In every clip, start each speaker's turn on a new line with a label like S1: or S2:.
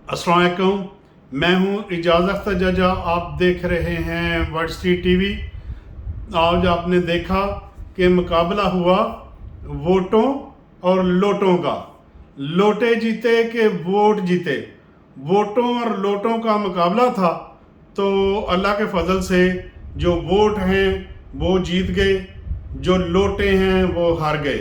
S1: अस्सलाम वालेकुम। मैं हूं इजाज़ अख्तर जजा। आप देख रहे हैं वर्ल्ड स्ट्रीट टीवी। आज आपने देखा कि मुकाबला हुआ वोटों और लोटों का। लोटे जीते कि वोट जीते। वोटों और लोटों का मुकाबला था, तो अल्लाह के फजल से जो वोट हैं वो जीत गए, जो लोटे हैं वो हार गए।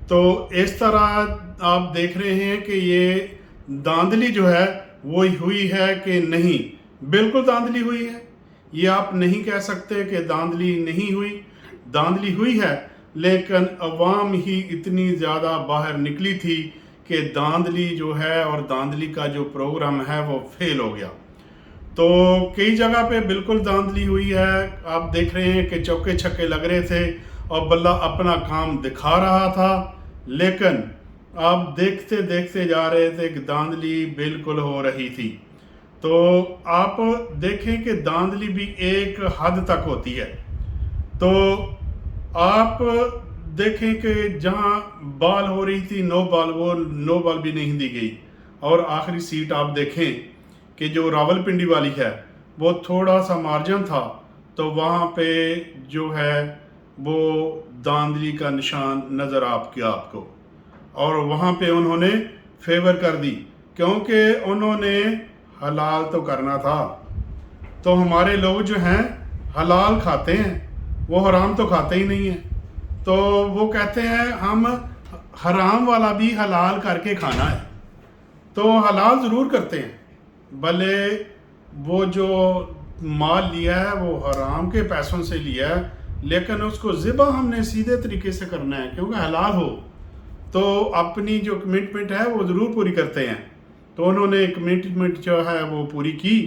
S1: तो इस तरह आप देख रहे हैं कि ये धांधली जो है वो हुई है कि नहीं। बिल्कुल धांधली हुई है। ये आप नहीं कह सकते कि धांधली नहीं हुई। धांधली हुई है, लेकिन अवाम ही इतनी ज़्यादा बाहर निकली थी कि धांधली जो है और धांधली का जो प्रोग्राम है वो फेल हो गया। तो कई जगह पे बिल्कुल धांधली हुई है। आप देख रहे हैं कि चौके छक्के लग रहे थे और बल्ला अपना काम दिखा रहा था, लेकिन आप देखते देखते जा रहे थे कि धांधली बिल्कुल हो रही थी। तो आप देखें कि धांधली भी एक हद तक होती है। तो आप देखें कि जहां बॉल हो रही थी नो बॉल, वो नो बॉल भी नहीं दी गई। और आखिरी सीट आप देखें कि जो रावलपिंडी वाली है वो थोड़ा सा मार्जिन था, तो वहाँ पे जो है वो धांधली का निशान नज़र आपको। और वहाँ पे उन्होंने फेवर कर दी, क्योंकि उन्होंने हलाल तो करना था। तो हमारे लोग जो हैं हलाल खाते हैं, वो हराम तो खाते ही नहीं हैं। तो वो कहते हैं हम हराम वाला भी हलाल करके खाना है, तो हलाल ज़रूर करते हैं। भले वो जो माल लिया है वो हराम के पैसों से लिया है, लेकिन उसको ज़िबा हमने सीधे तरीके से करना है, क्योंकि हलाल हो तो अपनी जो कमिटमेंट है वो ज़रूर पूरी करते हैं। तो उन्होंने कमिटमेंट जो है वो पूरी की,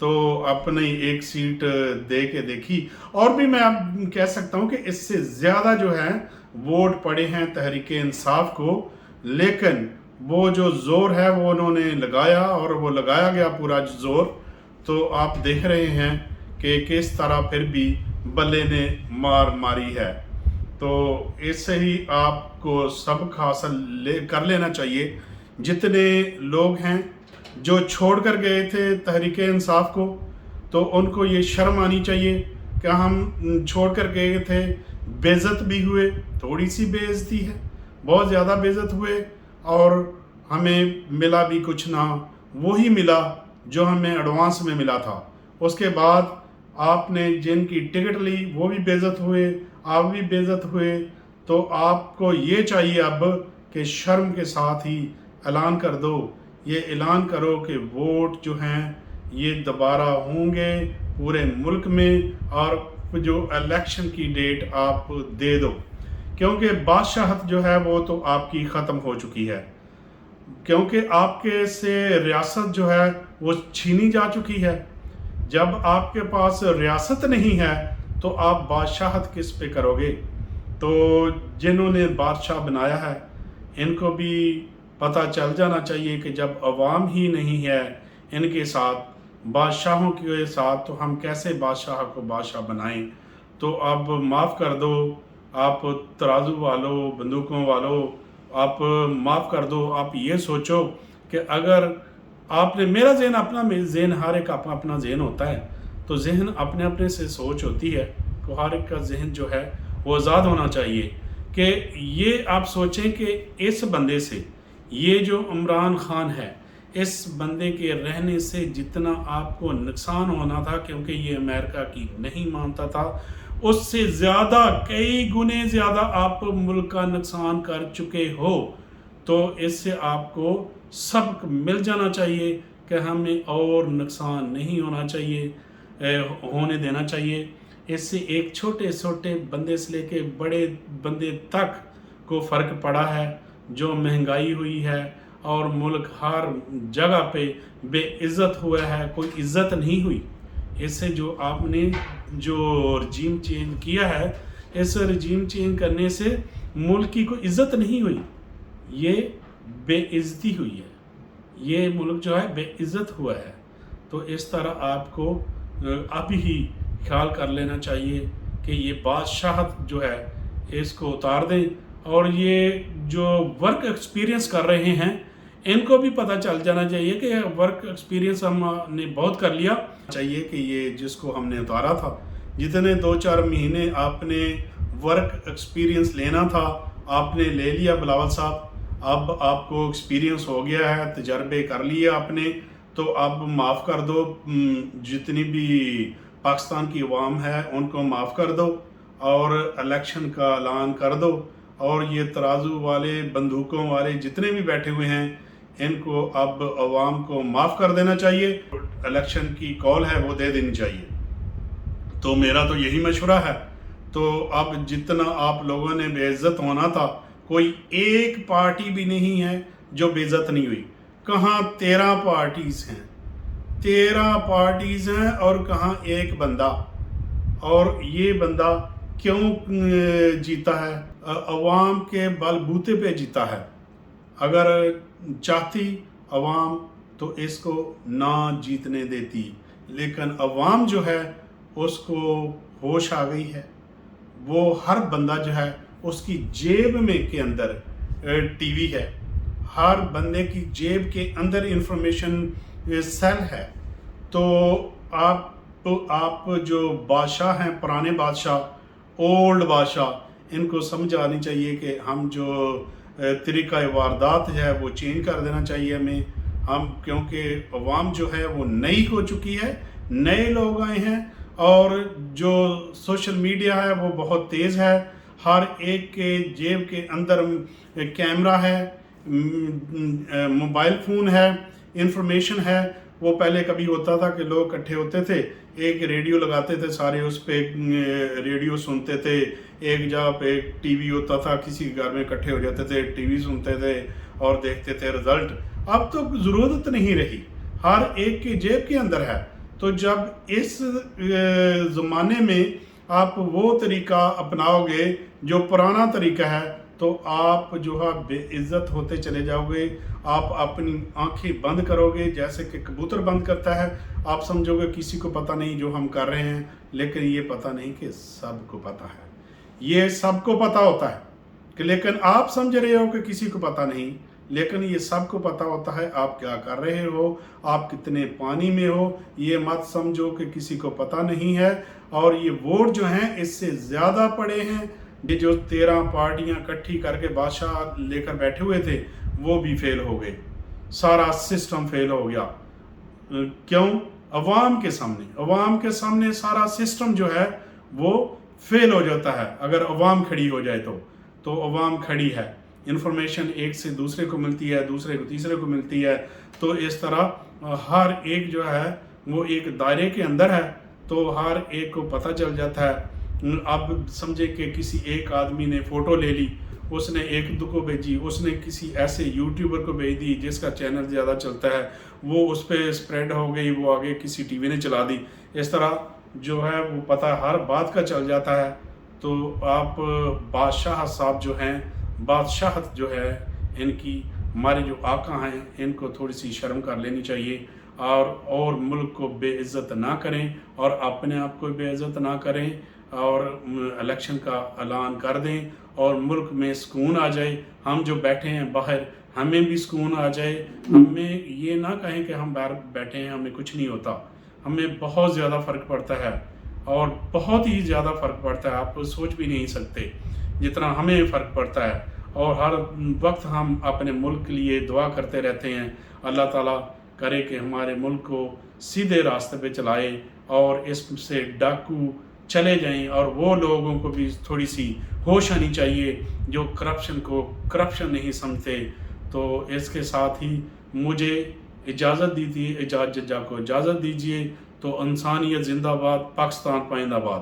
S1: तो अपनी एक सीट दे के देखी। और भी मैं अब कह सकता हूँ कि इससे ज़्यादा जो है वोट पड़े हैं तहरीक इंसाफ को, लेकिन वो जो ज़ोर है वो उन्होंने लगाया और वो लगाया गया पूरा जोर। तो आप देख रहे हैं कि किस तरह फिर भी बल्ले ने मार मारी है। तो इससे ही आपको सबक हासिल कर लेना चाहिए। जितने लोग हैं जो छोड़ कर गए थे तहरीक इंसाफ को, तो उनको ये शर्म आनी चाहिए कि हम छोड़ कर गए थे। बेइज्जत भी हुए, थोड़ी सी बेइज्जती है, बहुत ज़्यादा बेइज्जत हुए, और हमें मिला भी कुछ ना, वही मिला जो हमें एडवांस में मिला था। उसके बाद आपने जिनकी टिकट ली वो भी बेइज्जत हुए, आप भी बेइज्जत हुए। तो आपको ये चाहिए अब कि शर्म के साथ ही ऐलान कर दो, ये ऐलान करो कि वोट जो हैं ये दोबारा होंगे पूरे मुल्क में, और जो इलेक्शन की डेट आप दे दो, क्योंकि बादशाहत जो है वो तो आपकी ख़त्म हो चुकी है। क्योंकि आपके से रियासत जो है वो छीनी जा चुकी है। जब आपके पास रियासत नहीं है तो आप बादशाहत किस पे करोगे? तो जिन्होंने बादशाह बनाया है इनको भी पता चल जाना चाहिए कि जब अवाम ही नहीं है इनके साथ, बादशाहों के साथ, तो हम कैसे बादशाह को बादशाह बनाएं। तो अब माफ़ कर दो, आप तराजू वालों, बंदूकों वालों, आप माफ़ कर दो। आप ये सोचो कि अगर आपने, मेरा जहन अपना, जहन हर एक अपना अपना जहन होता है, तो जहन अपने अपने से सोच होती है। तो हर एक का जहन जो है वो आज़ाद होना चाहिए कि ये आप सोचें कि इस बंदे से, ये जो इमरान खान है, इस बंदे के रहने से जितना आपको नुकसान होना था, क्योंकि ये अमेरिका की नहीं मानता था, उससे ज़्यादा, कई गुने ज़्यादा आप मुल्क का नुकसान कर चुके हो। तो इससे आपको सबक मिल जाना चाहिए कि हमें और नुकसान नहीं होना चाहिए, होने देना चाहिए। इससे एक छोटे छोटे बंदे से लेके बड़े बंदे तक को फ़र्क पड़ा है। जो महंगाई हुई है और मुल्क हर जगह पे बेइज्जत हुआ है, कोई इज़्ज़त नहीं हुई। इससे जो आपने जो रजीम चेंज किया है, इस रजीम चेंज करने से मुल्क की कोई इज़्ज़त नहीं हुई, ये बेइज्जती हुई है। ये मुल्क जो है बेइज्जत हुआ है। तो इस तरह आपको अभी ही ख्याल कर लेना चाहिए कि ये बादशाहत जो है इसको उतार दें। और ये जो वर्क एक्सपीरियंस कर रहे हैं ان کو بھی پتہ چل جانا چاہیے کہ ورک ایکسپیرینس ہم نے بہت کر لیا چاہیے کہ یہ جس کو ہم نے اتارا تھا جتنے 2-4 مہینے آپ نے ورک ایکسپیرینس لینا تھا آپ نے لے لیا بلاول صاحب. اب آپ کو ایکسپیرینس ہو گیا ہے, تجربے کر لیے آپ نے, تو اب معاف کر دو. جتنی بھی پاکستان کی عوام ہے ان کو معاف کر دو اور الیکشن کا اعلان کر دو. اور یہ ترازو والے بندوقوں والے جتنے بھی بیٹھے ہوئے ہیں ان کو اب عوام کو معاف کر دینا چاہیے. الیکشن کی کال ہے وہ دے دینی چاہیے. تو میرا تو یہی مشورہ ہے. تو اب جتنا آپ لوگوں نے بے عزت ہونا تھا, کوئی ایک پارٹی بھی نہیں ہے جو بے عزت نہیں ہوئی. کہاں 13 پارٹیز ہیں, 13 پارٹیز ہیں اور کہاں ایک بندہ. اور یہ بندہ کیوں جیتا ہے؟ عوام کے بل بوتے پہ جیتا ہے. اگر چاہتی عوام تو اس کو نہ جیتنے دیتی, لیکن عوام جو ہے اس کو ہوش آ گئی ہے. وہ ہر بندہ جو ہے اس کی جیب میں کے اندر ٹی وی ہے, ہر بندے کی جیب کے اندر انفارمیشن سیل ہے. تو آپ جو بادشاہ ہیں, پرانے بادشاہ, اولڈ بادشاہ, ان کو سمجھ آنی چاہیے کہ ہم جو طریقہ واردات ہے وہ چینج کر دینا چاہیے ہمیں. کیونکہ عوام جو ہے وہ نئی ہو چکی ہے, نئے لوگ آئے ہیں, اور جو سوشل میڈیا ہے وہ بہت تیز ہے. ہر ایک کے جیب کے اندر کیمرہ ہے, موبائل فون ہے, انفارمیشن ہے. وہ پہلے کبھی ہوتا تھا کہ لوگ اکٹھے ہوتے تھے, ایک ریڈیو لگاتے تھے, سارے اس پہ ریڈیو سنتے تھے. ایک جگہ پہ ٹی وی ہوتا تھا, کسی گھر میں اکٹھے ہو جاتے تھے, ٹی وی سنتے تھے اور دیکھتے تھے رزلٹ. اب تو ضرورت نہیں رہی, ہر ایک کے جیب کے اندر ہے. تو جب اس زمانے میں آپ وہ طریقہ اپناؤ گے جو پرانا طریقہ ہے, تو آپ جو ہے بے عزت ہوتے چلے جاؤ گے. آپ اپنی آنکھیں بند کرو گے جیسے کہ کبوتر بند کرتا ہے. آپ سمجھو گے کسی کو پتہ نہیں جو ہم کر رہے ہیں, لیکن یہ پتہ نہیں کہ سب کو پتہ ہے. یہ سب کو پتہ ہوتا ہے کہ, لیکن آپ سمجھ رہے ہو کہ کسی کو پتہ نہیں, لیکن یہ سب کو پتہ ہوتا ہے آپ کیا کر رہے ہو, آپ کتنے پانی میں ہو. یہ مت سمجھو کہ کسی کو پتہ نہیں ہے. اور یہ ووٹ جو ہیں اس سے زیادہ پڑے ہیں. یہ جو 13 پارٹیاں اکٹھی کر کے بادشاہ لے کر بیٹھے ہوئے تھے وہ بھی فیل ہو گئے. سارا سسٹم فیل ہو گیا. کیوں؟ عوام کے سامنے سارا سسٹم جو ہے وہ فیل ہو جاتا ہے. اگر عوام کھڑی ہو جائے تو عوام کھڑی ہے, انفارمیشن ایک سے دوسرے کو ملتی ہے, دوسرے کو تیسرے کو ملتی ہے. تو اس طرح ہر ایک جو ہے وہ ایک دائرے کے اندر ہے, تو ہر ایک کو پتہ چل جاتا ہے. اب سمجھے کہ کسی ایک آدمی نے فوٹو لے لی, اس نے ایک دو کو بھیجی, اس نے کسی ایسے یوٹیوبر کو بھیج دی جس کا چینل زیادہ چلتا ہے, وہ اس پہ سپریڈ ہو گئی, وہ آگے کسی ٹی وی نے چلا دی. اس طرح جو ہے وہ پتہ ہر بات کا چل جاتا ہے. تو آپ بادشاہ صاحب جو ہیں, بادشاہت جو ہے ان کی, ہمارے جو آقا ہیں ان کو تھوڑی سی شرم کر لینی چاہیے. اور ملک کو بے عزت نہ کریں اور اپنے آپ کو بے عزت نہ کریں, اور الیکشن کا اعلان کر دیں اور ملک میں سکون آ جائے. ہم جو بیٹھے ہیں باہر ہمیں بھی سکون آ جائے. ہمیں یہ نہ کہیں کہ ہم باہر بیٹھے ہیں ہمیں کچھ نہیں ہوتا. ہمیں بہت زیادہ فرق پڑتا ہے, اور بہت ہی زیادہ فرق پڑتا ہے. آپ سوچ بھی نہیں سکتے جتنا ہمیں فرق پڑتا ہے. اور ہر وقت ہم اپنے ملک کے لیے دعا کرتے رہتے ہیں. اللہ تعالیٰ کرے کہ ہمارے ملک کو سیدھے راستے پہ چلائے اور اس سے ڈاکو چلے جائیں. اور وہ لوگوں کو بھی تھوڑی سی ہوش آنی چاہیے جو کرپشن نہیں سمجھتے. تو اس کے ساتھ ہی مجھے اجازت دی تھی, اجازت ججا کو اجازت دیجیے. تو انسانیت زندہ باد, پاکستان پائندہ باد.